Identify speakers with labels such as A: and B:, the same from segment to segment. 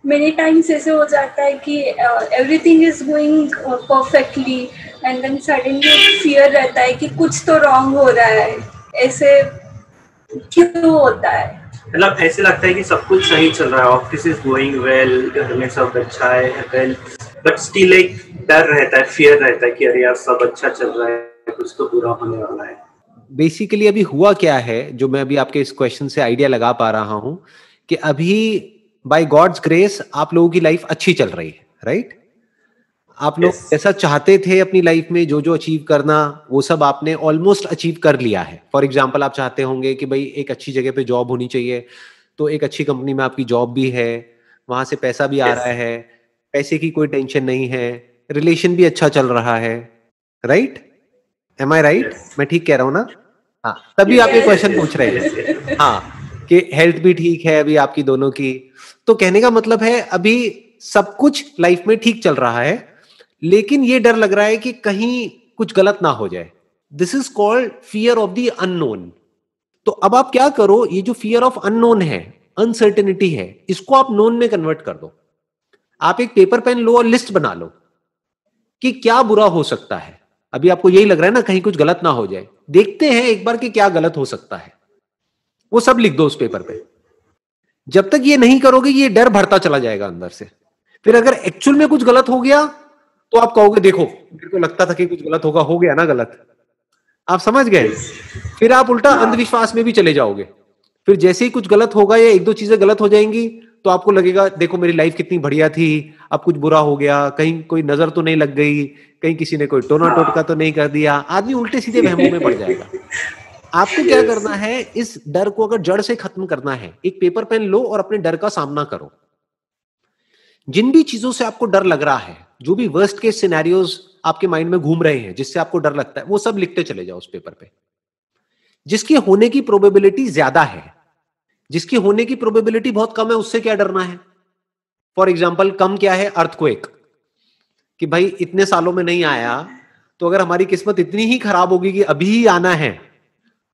A: Many times ऐसे हो जाता है कि everything is going perfectly and then suddenly fear रहता है कि कुछ तो रॉन्ग हो रहा है, ऐसे क्यों होता है?
B: मतलब ऐसे लगता है कि सब कुछ सही चल रहा है, ऑफिस इज गोइंग वेल, घर में सब अच्छा है वेल, बट स्टिल एक डर रहता है, फियर रहता है कि अरे यार सब अच्छा चल रहा है, कुछ तो बुरा होने वाला है।
C: बेसिकली अभी हुआ क्या है, जो मैं अभी आपके इस क्वेश्चन से आइडिया लगा पा रहा हूं कि अभी बाय गॉड्स ग्रेस आप लोगों की लाइफ अच्छी चल रही है, राइट? आप लोग जैसा चाहते थे अपनी लाइफ में जो जो अचीव करना, वो सब आपने ऑलमोस्ट अचीव कर लिया है। फॉर एग्जाम्पल, आप चाहते होंगे कि भाई एक अच्छी जगह पे जॉब होनी चाहिए, तो एक अच्छी कंपनी में आपकी जॉब भी है, वहां से पैसा भी आ रहा है, पैसे की कोई टेंशन नहीं है, रिलेशन भी अच्छा चल रहा है, राइट? एम आई राइट? मैं ठीक कह रहा हूँ ना? हाँ, तभी आप ये क्वेश्चन पूछ रहे हैं। हाँ, कि हेल्थ भी ठीक है अभी आपकी दोनों की। तो कहने का मतलब है अभी सब कुछ लाइफ में ठीक चल रहा है, लेकिन ये डर लग रहा है कि कहीं कुछ गलत ना हो जाए। This is called fear of the unknown. तो अब आप क्या करो, ये जो फियर ऑफ अननोन है, अनसर्टेनिटी है, इसको आप नोन में कन्वर्ट कर दो। आप एक पेपर पेन लो और लिस्ट बना लो कि क्या बुरा हो सकता है। अभी आपको यही लग रहा है ना कहीं कुछ गलत ना हो जाए, देखते हैं एक बार कि क्या गलत हो सकता है, वो सब लिख दो उस पेपर पे। जब तक ये नहीं करोगे ये डर बढ़ता चला जाएगा अंदर से। फिर अगर एक्चुअल में कुछ गलत हो गया तो आप कहोगे देखो मेरे को लगता था कि कुछ गलत होगा, हो गया ना गलत। आप समझ गए? फिर आप उल्टा अंधविश्वास में भी चले जाओगे। फिर जैसे ही कुछ गलत होगा या एक दो चीजें गलत हो जाएंगी तो आपको लगेगा देखो मेरी लाइफ कितनी बढ़िया थी, अब कुछ बुरा हो गया, कहीं कोई नजर तो नहीं लग गई, कहीं किसी ने कोई टोना टोटका तो नहीं कर दिया। आदमी उल्टे सीधे वहमों में पड़ जाएगा। आपको क्या करना है, इस डर को अगर जड़ से खत्म करना है, एक पेपर पेन लो और अपने डर का सामना करो। जिन भी चीजों से आपको डर लग रहा है, जो भी वर्स्ट केस सिनेरियोज आपके माइंड में घूम रहे हैं जिससे आपको डर लगता है, वो सब लिखते चले जाओ उस पेपर पे। जिसके होने की प्रोबेबिलिटी ज्यादा है, जिसकी होने की प्रोबेबिलिटी बहुत कम है, उससे क्या डरना है? फॉर एग्जाम्पल, कम क्या है? अर्थक्वेक, कि भाई इतने सालों में नहीं आया, तो अगर हमारी किस्मत इतनी ही खराब होगी कि अभी ही आना है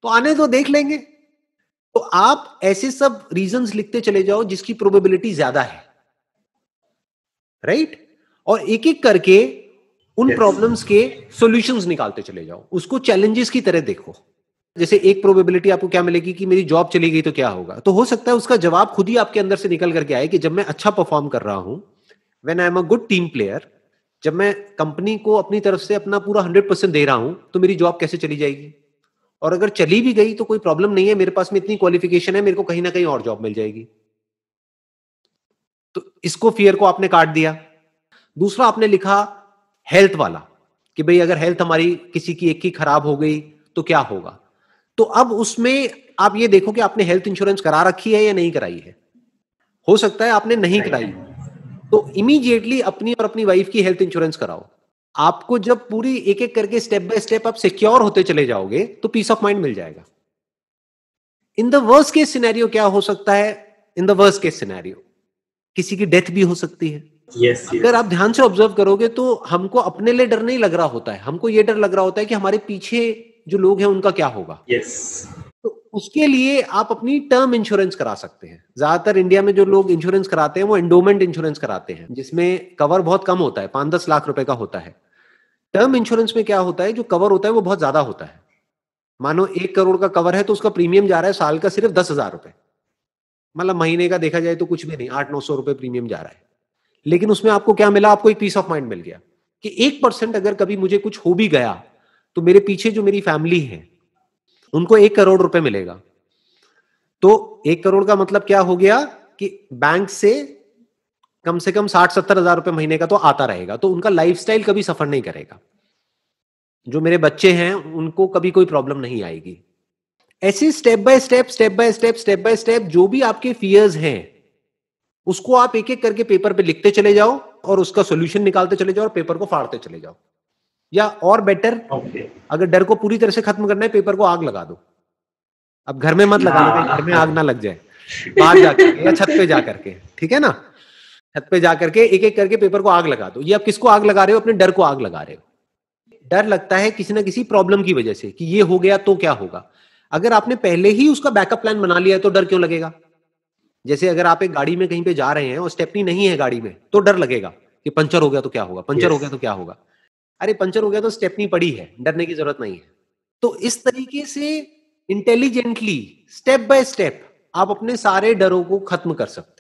C: तो आने तो देख लेंगे। तो आप ऐसे सब रीजंस लिखते चले जाओ जिसकी प्रोबेबिलिटी ज्यादा है, राइट? और एक एक करके उन प्रॉब्लम्स के सॉल्यूशंस निकालते चले जाओ, उसको चैलेंजेस की तरह देखो। जैसे एक प्रोबेबिलिटी आपको क्या मिलेगी कि मेरी जॉब चली गई तो क्या होगा, तो हो सकता है उसका जवाब खुद ही आपके अंदर से निकल करके आए कि जब मैं अच्छा परफॉर्म कर रहा हूं, when I am a good team player, जब मैं कंपनी को अपनी तरफ से अपना पूरा 100% दे रहा हूं, तो मेरी जॉब कैसे चली जाएगी? और अगर चली भी गई तो कोई प्रॉब्लम नहीं है, मेरे पास में इतनी क्वालिफिकेशन है, मेरे को कहीं ना कहीं और जॉब मिल जाएगी। तो इसको, फियर को आपने काट दिया। दूसरा आपने लिखा हेल्थ वाला, कि भाई अगर हेल्थ हमारी किसी की एक की खराब हो गई तो क्या होगा। तो अब उसमें आप ये देखो कि आपने हेल्थ इंश्योरेंस करा रखी है या नहीं कराई है। हो सकता है आपने नहीं कराई, तो इमीडिएटली अपनी और अपनी वाइफ की हेल्थ इंश्योरेंस कराओ। आपको जब पूरी एक एक करके स्टेप बाय स्टेप आप सिक्योर होते चले जाओगे तो पीस ऑफ माइंड मिल जाएगा। In the worst case scenario क्या हो सकता है? In the worst case scenario किसी की डेथ भी हो सकती है। अगर आप ध्यान से ऑब्जर्व करोगे तो हमको अपने लिए डर नहीं लग रहा होता है, हमको ये डर लग रहा होता है कि हमारे पीछे जो लोग हैं उनका क्या होगा। तो उसके लिए आप अपनी टर्म इंश्योरेंस करा सकते हैं। ज्यादातर इंडिया में जो लोग इंश्योरेंस कराते हैं वो एंडोमेंट इंश्योरेंस कराते हैं, जिसमें कवर बहुत कम होता है, 5-10 लाख रुपए का होता है। टर्म इंश्योरेंस में क्या होता है, जो कवर होता है वो बहुत ज्यादा होता है। मानो 1 करोड़ का कवर है तो उसका प्रीमियम जा रहा है साल का सिर्फ 10,000 रुपए, मतलब महीने का देखा जाए तो कुछ भी नहीं, 800-900 रुपए प्रीमियम जा रहा है। लेकिन उसमें आपको क्या मिला? आपको एक पीस ऑफ माइंड मिल गया कि 1% अगर कभी मुझे कुछ हो भी गया तो मेरे पीछे जो मेरी फैमिली है उनको 1 करोड़ रुपए मिलेगा। तो 1 करोड़ का मतलब क्या हो गया कि बैंक से कम 60-70 हजार रुपए महीने का तो आता रहेगा, तो उनका लाइफस्टाइल कभी सफर नहीं करेगा। जो मेरे बच्चे हैं उनको कभी कोई प्रॉब्लम नहीं आएगी। ऐसे स्टेप बाय स्टेप जो भी आपके फियर्स हैं उसको आप एक एक करके पेपर पे लिखते चले जाओ और उसका सॉल्यूशन निकालते चले जाओ और पेपर को फाड़ते चले जाओ। या और बेटर, अगर डर को पूरी तरह से खत्म करना है, पेपर को आग लगा दो। अब घर में मत लगाना, कहीं घर में आग ना लग जाए, बाहर जाकर या छत पे जाकर के, ठीक है ना? छत पे जाकर के एक एक करके पेपर को आग लगा दो। ये आप किसको आग लगा रहे हो? अपने डर को आग लगा रहे हो। डर लगता है किसी ना किसी प्रॉब्लम की वजह से कि ये हो गया तो क्या होगा। अगर आपने पहले ही उसका बैकअप प्लान बना लिया है तो डर क्यों लगेगा? जैसे अगर आप एक गाड़ी में कहीं पे जा रहे हैं और स्टेपनी नहीं है गाड़ी में, तो डर लगेगा कि पंचर हो गया तो क्या होगा, पंचर हो गया तो क्या होगा। अरे पंचर हो गया तो स्टेपनी पड़ी है, डरने की जरूरत नहीं है। तो इस तरीके से इंटेलिजेंटली स्टेप बाय स्टेप आप अपने सारे डरों को खत्म कर सकते हो।